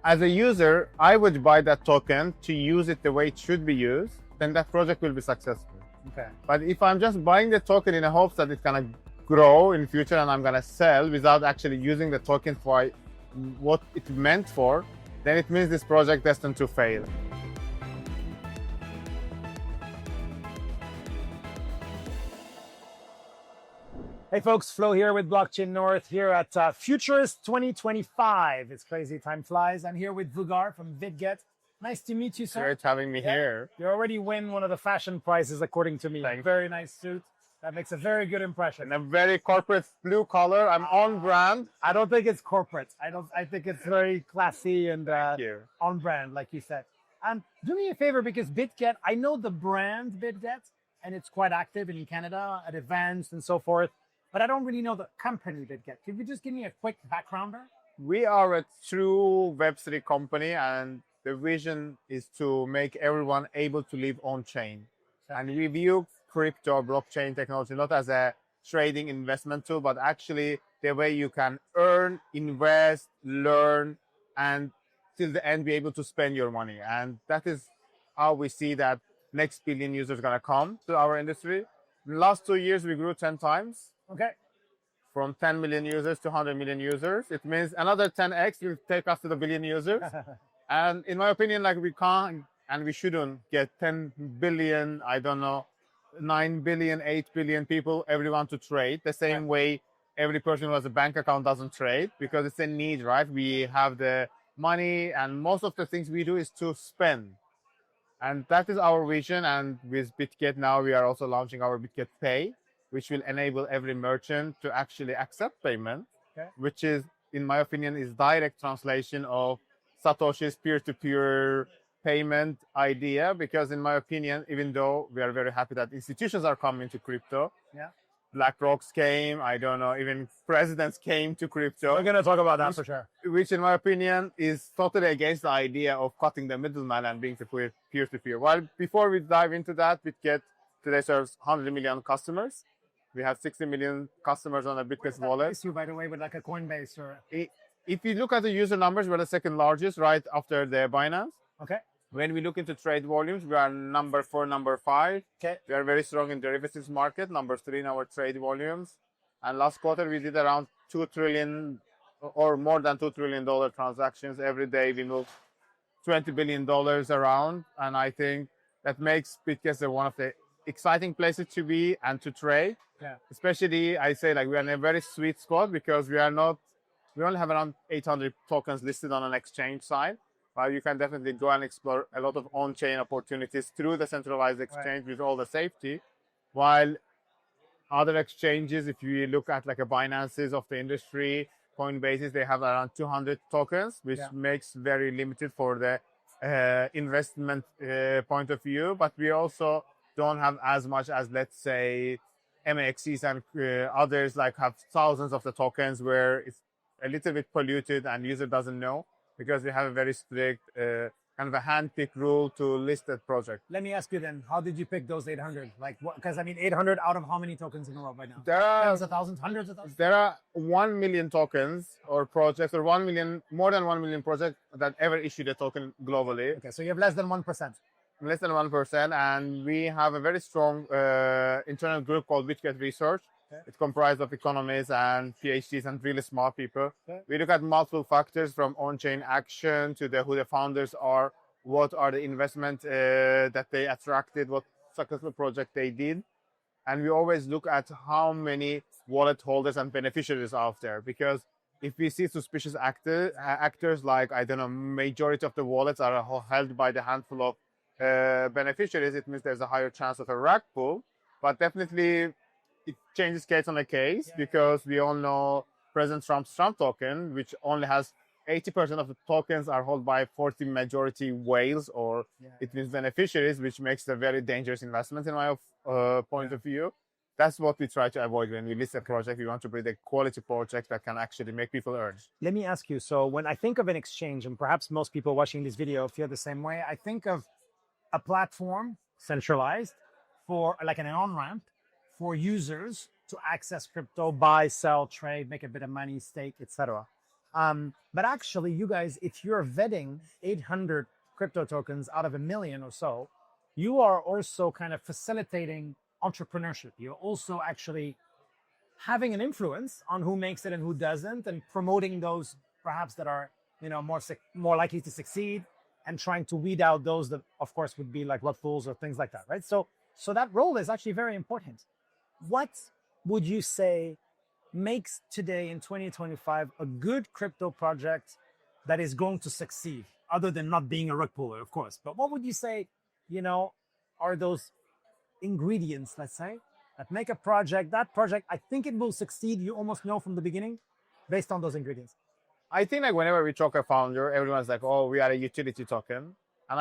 as a user, I would buy that token to use it the way it should be used, then that project will be successful. Okay. But if I'm just buying the token in the hopes that it's gonna grow in the future and I'm gonna sell without actually using the token for what it's meant for, then it means this project destined to fail. Hey folks, Flo here with Blockchain North here at Futurist 2025. It's crazy, time flies. I'm here with Vugar from Bitget. Nice to meet you, sir. Great having me here. You already win one of the fashion prizes, according to me. Thanks. Very nice suit. That makes a very good impression. In a very corporate blue color. I'm on brand. I don't think it's corporate. I think it's very classy and on brand, like you said. And do me a favor, because Bitget, I know the brand Bitget, and it's quite active in Canada at events and so forth, but I don't really know the company Bitget. Could you just give me a quick backgrounder? We are a true Web3 company, and the vision is to make everyone able to live on chain. And we view crypto, blockchain technology not as a trading investment tool, but actually the way you can earn, invest, learn, and till the end be able to spend your money. And that is how we see that next billion users are going to come to our industry. In the last 2 years, we grew 10 times. Okay. From 10 million users to 100 million users. It means another 10x will take us to the billion users. And in my opinion, like, we can't and we shouldn't get 10 billion, I don't know, 9 billion, 8 billion people, everyone to trade. The same way every person who has a bank account doesn't trade, because it's a need, right? We have the money, and most of the things we do is to spend. And that is our vision. And with Bitget now, we are also launching our Bitget Pay, which will enable every merchant to actually accept payment, which is, in my opinion, is direct translation of Satoshi's peer-to-peer payment idea. Because in my opinion, even though we are very happy that institutions are coming to crypto, BlackRock's came, I don't know, even presidents came to crypto. We're going to talk about that for sure. Which in my opinion is totally against the idea of cutting the middleman and being peer-to-peer. Well, before we dive into that, Bitget today serves 100 million customers. We have 60 million customers on a Bitget wallet. You, by the way, with like a Coinbase or... If you look at the user numbers, we're the second largest, right after the Binance. Okay. When we look into trade volumes, we are number 4, number 5. Okay. We are very strong in derivatives market, number 3 in our trade volumes. And last quarter, we did around 2 trillion or more than $2 trillion transactions. Every day, we move $20 billion around. And I think that makes Bitget one of the exciting places to be and to trade. Yeah. Especially, I say, like, we are in a very sweet spot, because we only have around 800 tokens listed on an exchange side. But you can definitely go and explore a lot of on-chain opportunities through the centralized exchange with all the safety. While other exchanges, if you look at like a Binance's of the industry, Coinbase's, they have around 200 tokens, which makes very limited for the investment point of view. But we also don't have as much as, let's say, MXCs and others, like, have thousands of the tokens, where it's a little bit polluted and user doesn't know, because we have a very strict kind of a hand-pick rule to list that project. Let me ask you then, how did you pick those 800? Like, what? Because I mean, 800 out of how many tokens in the world right now? There are tens of thousands, hundreds of thousands. There are 1 million tokens or projects, or 1 million, more than 1 million projects that ever issued a token globally. Okay, so you have less than 1%. Less than 1%, and we have a very strong internal group called Bitget Research. It's comprised of economists and PhDs and really smart people. We look at multiple factors, from on-chain action to who the founders are, what are the investment that they attracted, what successful project they did. And we always look at how many wallet holders and beneficiaries are out there. Because if we see suspicious actors, like, I don't know, majority of the wallets are held by the handful of beneficiaries, it means there's a higher chance of a rug pull. But definitely it changes case on a case, because we all know President Trump's Trump token, which only has 80% of the tokens are held by 40 majority whales, or it means beneficiaries, which makes a very dangerous investment in my point of view. That's what we try to avoid when we list a project. We want to build a quality project that can actually make people earn. Let me ask you, so when I think of an exchange, and perhaps most people watching this video feel the same way, I think of a platform, centralized, for like an on-ramp for users to access crypto, buy, sell, trade, make a bit of money, stake, etc. But actually, you guys, if you're vetting 800 crypto tokens out of a million or so, you are also kind of facilitating entrepreneurship. You're also actually having an influence on who makes it and who doesn't, and promoting those perhaps that are more likely to succeed, and trying to weed out those that, of course, would be like rug pulls or things like that, right? So that role is actually very important. What would you say makes today in 2025 a good crypto project that is going to succeed, other than not being a rug puller, of course? But what would you say, are those ingredients, let's say, that make a project, that project, I think it will succeed, you almost know from the beginning, based on those ingredients? I think like whenever we talk a founder, everyone's like, "Oh, we are a utility token," and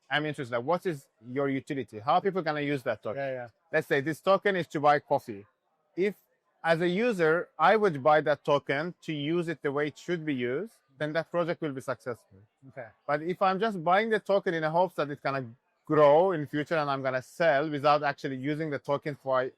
I'm interested. Like, what is your utility? How are people gonna use that token? Yeah. Let's say this token is to buy coffee. If as a user I would buy that token to use it the way it should be used, then that project will be successful. Okay. But if I'm just buying the token in the hopes that it's gonna grow in future and I'm gonna sell without actually using the token for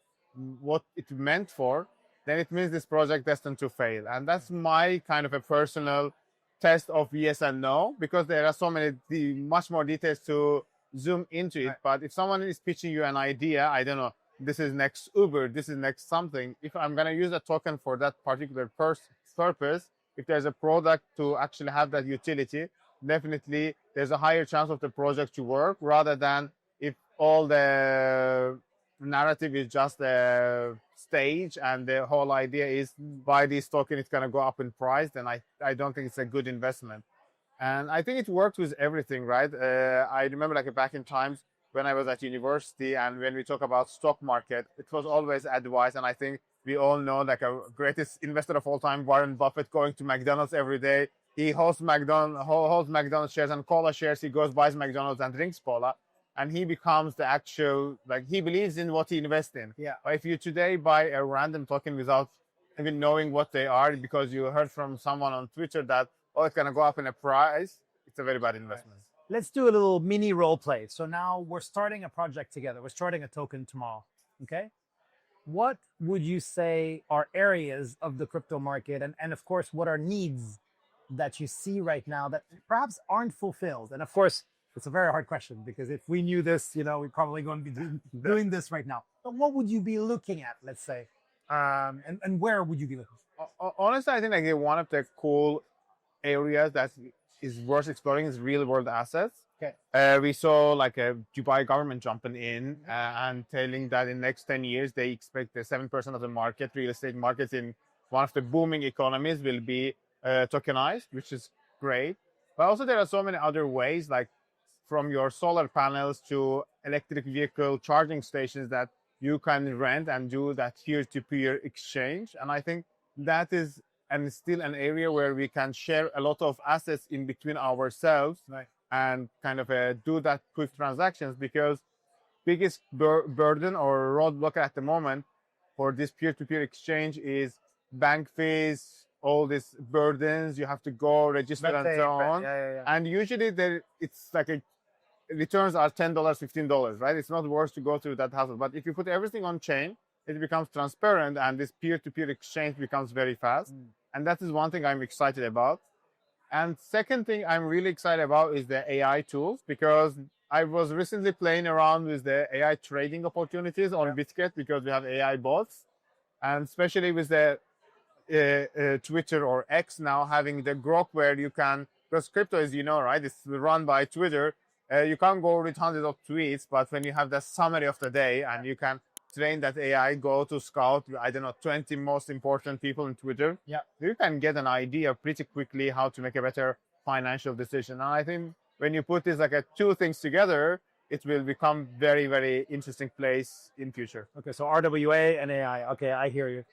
what it's meant for, then it means this project destined to fail. And that's my kind of a personal test of yes and no, because there are so many much more details to zoom into it. Right. But if someone is pitching you an idea, I don't know, this is next Uber, this is next something. If I'm gonna use a token for that particular purpose, if there's a product to actually have that utility, definitely there's a higher chance of the project to work, rather than if all the narrative is just a stage and the whole idea is buy this token, it's going to go up in price, then I don't think it's a good investment. And I think it worked with everything, right? I remember like back in times when I was at university, and when we talk about stock market, it was always advice. And I think we all know like a greatest investor of all time, Warren Buffett, going to McDonald's every day. He holds McDonald's shares and cola shares. He goes, buys McDonald's and drinks cola. And he becomes the actual, like he believes in what he invests in. Yeah. But if you today buy a random token without even knowing what they are, because you heard from someone on Twitter that, oh, it's going to go up in a price, it's a very bad investment. Let's do a little mini role play. So now we're starting a project together. We're starting a token tomorrow. Okay. What would you say are areas of the crypto market? And of course, what are needs that you see right now that perhaps aren't fulfilled? And of course, it's a very hard question, because if we knew this, we're probably going to be doing this right now. But what would you be looking at, let's say? And where would you be looking? Honestly, I think like one of the cool areas that is worth exploring is real world assets. Okay. We saw like a Dubai government jumping in and telling that in the next 10 years, they expect the 7% of the market, real estate markets in one of the booming economies will be tokenized, which is great. But also there are so many other ways, like from your solar panels to electric vehicle charging stations, that you can rent and do that peer-to-peer exchange. And I think that is and still an area where we can share a lot of assets in between ourselves. Right. And kind of do that quick transactions, because biggest burden or roadblock at the moment for this peer-to-peer exchange is bank fees, all these burdens. You have to go register and so on. Yeah. And usually it's like returns are $10, $15, right? It's not worth to go through that hassle. But if you put everything on chain, it becomes transparent, and this peer-to-peer exchange becomes very fast. And that is one thing I'm excited about. And second thing I'm really excited about is the AI tools, because I was recently playing around with the AI trading opportunities on Bitget, because we have AI bots, and especially with the Twitter or X now having the Grok, where you can, because crypto, as you know, right, it's run by Twitter. You can't go read hundreds of tweets, but when you have the summary of the day and you can train that AI, go to scout, 20 most important people in Twitter. Yeah. You can get an idea pretty quickly how to make a better financial decision. And I think when you put these two things together, it will become very, very interesting place in future. Okay, so RWA and AI. Okay, I hear you.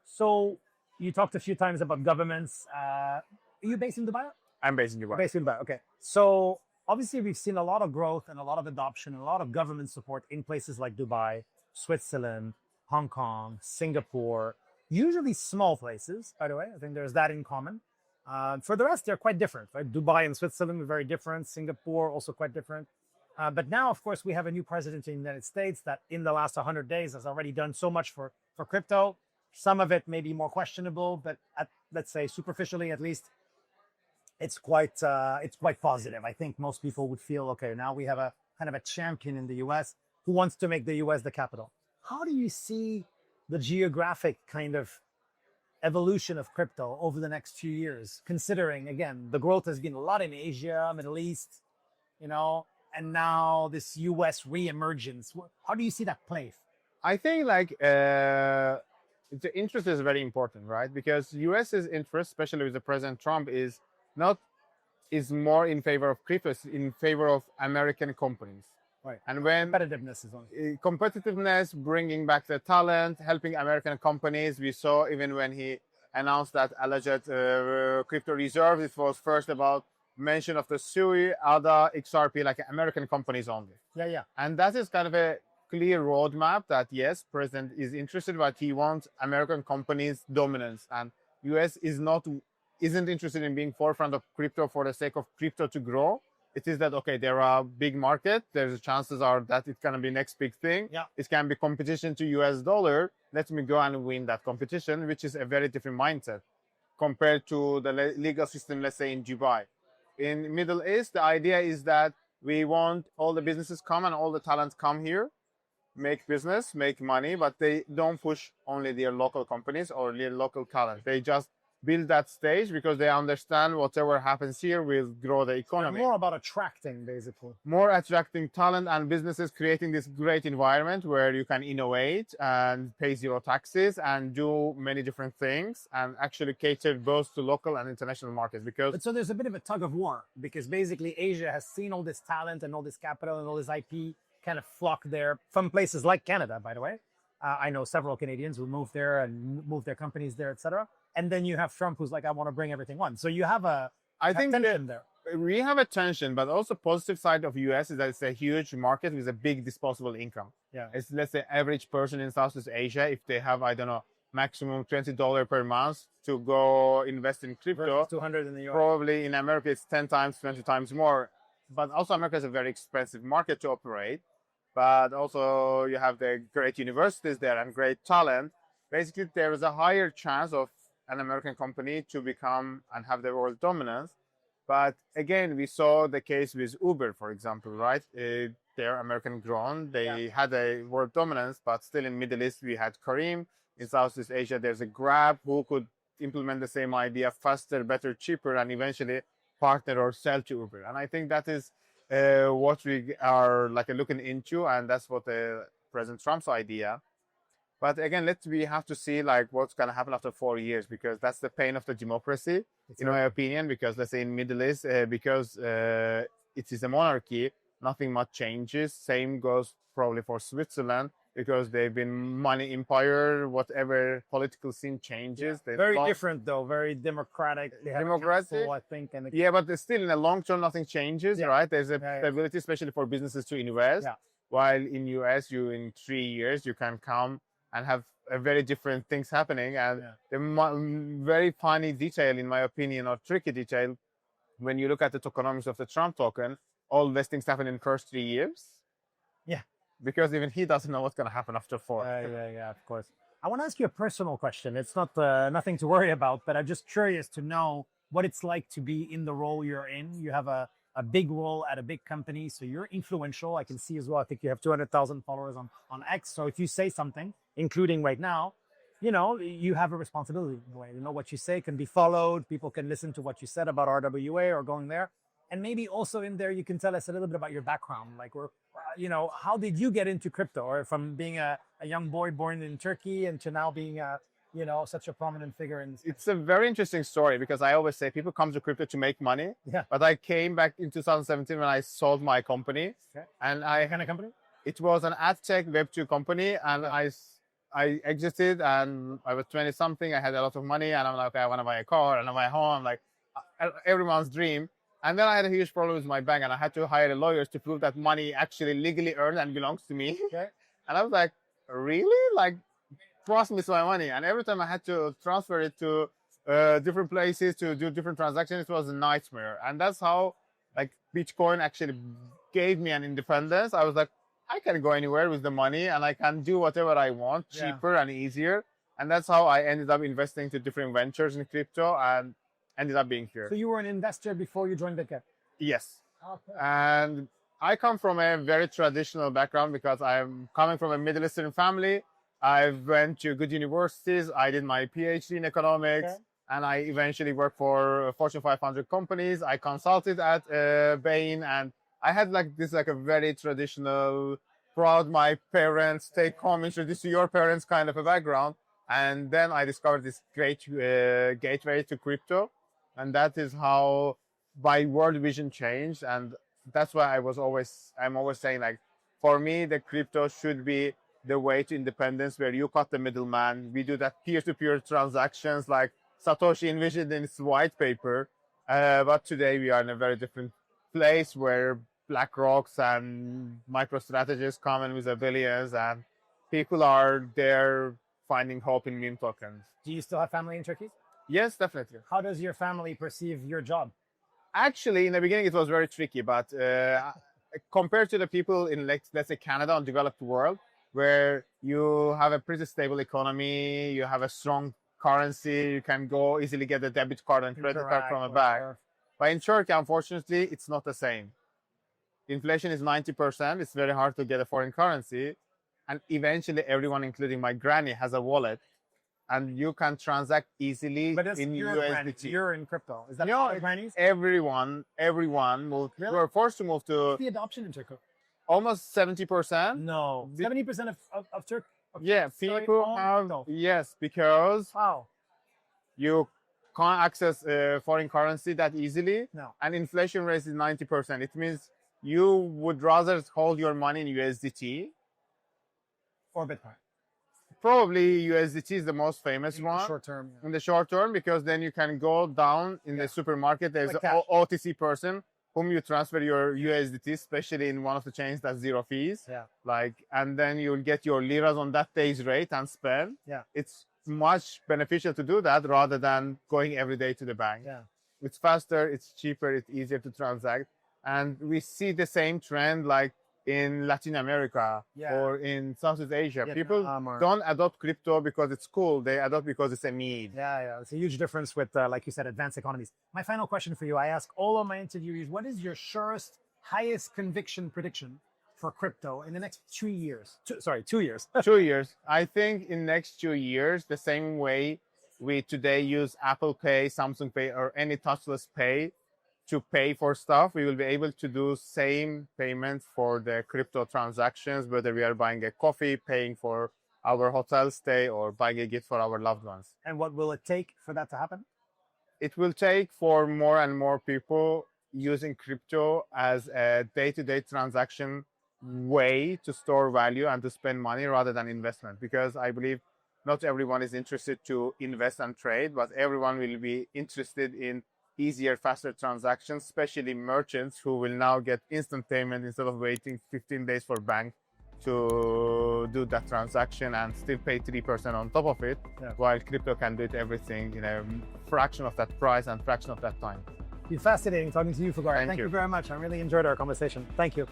So you talked a few times about governments. Are you based in Dubai? I'm based in Dubai. Based in Dubai. Okay. So obviously we've seen a lot of growth and a lot of adoption, and a lot of government support in places like Dubai, Switzerland, Hong Kong, Singapore, usually small places, by the way. I think there's that in common. For the rest, they're quite different, right? Dubai and Switzerland are very different. Singapore, also quite different. But now, of course, we have a new president in the United States that in the last 100 days has already done so much for crypto. Some of it may be more questionable, but let's say superficially at least, it's quite positive. I think most people would feel, okay, now we have a kind of a champion in the US who wants to make the US the capital. How do you see the geographic kind of evolution of crypto over the next few years, considering, again, the growth has been a lot in Asia, Middle East, and now this US re-emergence? How do you see that play? I think the interest is very important, right? Because US's interest, especially with the President Trump, is more in favor of crypto, it's in favor of American companies. Right. And when competitiveness is on. Competitiveness, bringing back the talent, helping American companies. We saw even when he announced that alleged crypto reserve, it was first about mention of the SUI, ADA, XRP, like American companies only. Yeah. And that is kind of a clear roadmap that yes, President is interested, but he wants American companies' dominance, and US isn't interested in being forefront of crypto for the sake of crypto to grow. It is that, okay, there are big market. There's chances are that it's going to be next big thing. Yeah. It can be competition to US dollar. Let me go and win that competition, which is a very different mindset compared to the legal system, let's say in Dubai. In Middle East, the idea is that we want all the businesses come and all the talents come here, make business, make money, but they don't push only their local companies or their local talent. They just build that stage because they understand whatever happens here will grow the economy. More about attracting, basically. More attracting talent and businesses, creating this great environment where you can innovate and pay zero taxes and do many different things and actually cater both to local and international markets. So there's a bit of a tug of war because basically Asia has seen all this talent and all this capital and all this IP kind of flock there from places like Canada, by the way. I know several Canadians who moved there and moved their companies there, etc. And then you have Trump, who's like, I want to bring everything on. So you have tension there. We have a tension, but also positive side of US is that it's a huge market with a big disposable income. Yeah. It's, let's say, average person in Southeast Asia, if they have, I don't know, maximum $20 per month to go invest in crypto. $200 in the US. Probably in America, it's 10 times, 20 times more. But also America is a very expensive market to operate. But also you have the great universities there and great talent. Basically, there is a higher chance of an American company to become and have the world dominance. But again, we saw the case with Uber, for example, right? They're American grown. They had a world dominance, but still in Middle East, we had Kareem. In Southeast Asia, there's a Grab who could implement the same idea faster, better, cheaper, and eventually partner or sell to Uber. And I think that is what we are looking into, and that's what President Trump's idea. But again, we have to see what's going to happen after 4 years, because that's the pain of the democracy, in my opinion. Because let's say in Middle East, because it is a monarchy, nothing much changes. Same goes probably for Switzerland, because they've been money empire. Whatever political scene changes, very different though, very democratic. Democratic, I think, but still in the long term, nothing changes, right? There's a ability, especially for businesses, to invest. Yeah. While in US, in 3 years you can come and have a very different things happening. And the very funny detail, in my opinion, or tricky detail, when you look at the tokenomics of the Trump token, all vestings happen in first 3 years. Yeah. Because even he doesn't know what's going to happen after 4. Yeah, of course. I want to ask you a personal question. It's not nothing to worry about, but I'm just curious to know what it's like to be in the role you're in. You have a big role at a big company, so you're influential. I can see as well, I think you have 200,000 followers on X. So if you say something, including right now, you have a responsibility in a way. What you say can be followed. People can listen to what you said about RWA or going there. And maybe also in there, you can tell us a little bit about your background. How did you get into crypto, or from being a young boy born in Turkey and to now being such a prominent figure in. It's a very interesting story, because I always say people come to crypto to make money. Yeah. But I came back in 2017 when I sold my company. Okay. And what kind of company? It was an ad tech Web2 company, and I exited, and I was 20 something. I had a lot of money, and I'm like, okay, I want to buy a car and I buy a home, like everyone's dream. And then I had a huge problem with my bank, and I had to hire a lawyer to prove that money actually legally earned and belongs to me. Okay. And I was like, really? Trust me, my money. And every time I had to transfer it to different places to do different transactions, it was a nightmare. And that's how Bitcoin actually gave me an independence. I was like, I can go anywhere with the money, and I can do whatever I want, cheaper and easier. And that's how I ended up investing to different ventures in crypto and ended up being here. So you were an investor before you joined Bitget? Yes. Okay. And I come from a very traditional background because I'm coming from a Middle Eastern family. I went to good universities. I did my PhD in economics, Okay. and I eventually worked for Fortune 500 companies. I consulted at Bain, and I had like a very traditional, proud my parents, take home, introduce to your parents kind of a background. And then I discovered this great gateway to crypto, and that is how my world vision changed. And that's why I'm always saying, like, for me, the crypto should be the way to independence, where you cut the middleman. We do that peer-to-peer transactions like Satoshi envisioned in his white paper. But today we are in a very different place where BlackRocks and MicroStrategies come in with the billions, and people are there finding hope in meme tokens. Do you still have family in Turkey? Yes, definitely. How does your family perceive your job? Actually, in the beginning, it was very tricky, but compared to the people in, let's say, Canada and developed world, where you have a pretty stable economy, you have a strong currency, you can go easily get a debit card and credit card from a bank. But in Turkey, unfortunately, it's not the same. Inflation is 90%. It's very hard to get a foreign currency. And eventually, everyone, including my granny, has a wallet. And you can transact easily But in you're USDT. You're in crypto. Is that No, all grannies? everyone moved. Really? We were forced to move to What's the adoption in Turkey? almost 70%. No. 70% of Turkey? Yeah, people have, yes, because Wow. you can't access foreign currency that easily. No. And inflation rate is 90%. It means you would rather hold your money in USDT. Or Bitcoin. Probably USDT is the most famous one. Short term. In the short term, because then you can go down in the supermarket. There's Like an cash. OTC person whom you transfer your USDT, especially in one of the chains that's zero fees. Yeah. And then you'll get your liras on that day's rate and spend. Yeah. It's much beneficial to do that rather than going every day to the bank. Yeah. It's faster, it's cheaper, it's easier to transact. And we see the same trend like in Latin America or in Southeast Asia. People don't adopt crypto because it's cool. They adopt because it's a need. Yeah. It's a huge difference with, like you said, advanced economies. My final question for you, I ask all of my interviewees, what is your surest, highest conviction prediction for crypto in the next 2 years? 2 years. 2 years. I think in next 2 years, the same way we today use Apple Pay, Samsung Pay, or any touchless pay to pay for stuff, we will be able to do same payments for the crypto transactions, whether we are buying a coffee, paying for our hotel stay, or buying a gift for our loved ones. And what will it take for that to happen? It will take for more and more people using crypto as a day-to-day transaction way to store value and to spend money rather than investment. Because I believe not everyone is interested to invest and trade, but everyone will be interested in easier, faster transactions, especially merchants who will now get instant payment instead of waiting 15 days for bank to do that transaction and still pay 3% on top of it, while crypto can do it everything in a fraction of that price and fraction of that time. It's fascinating talking to you, Vugar. Thank you very much. I really enjoyed our conversation. Thank you.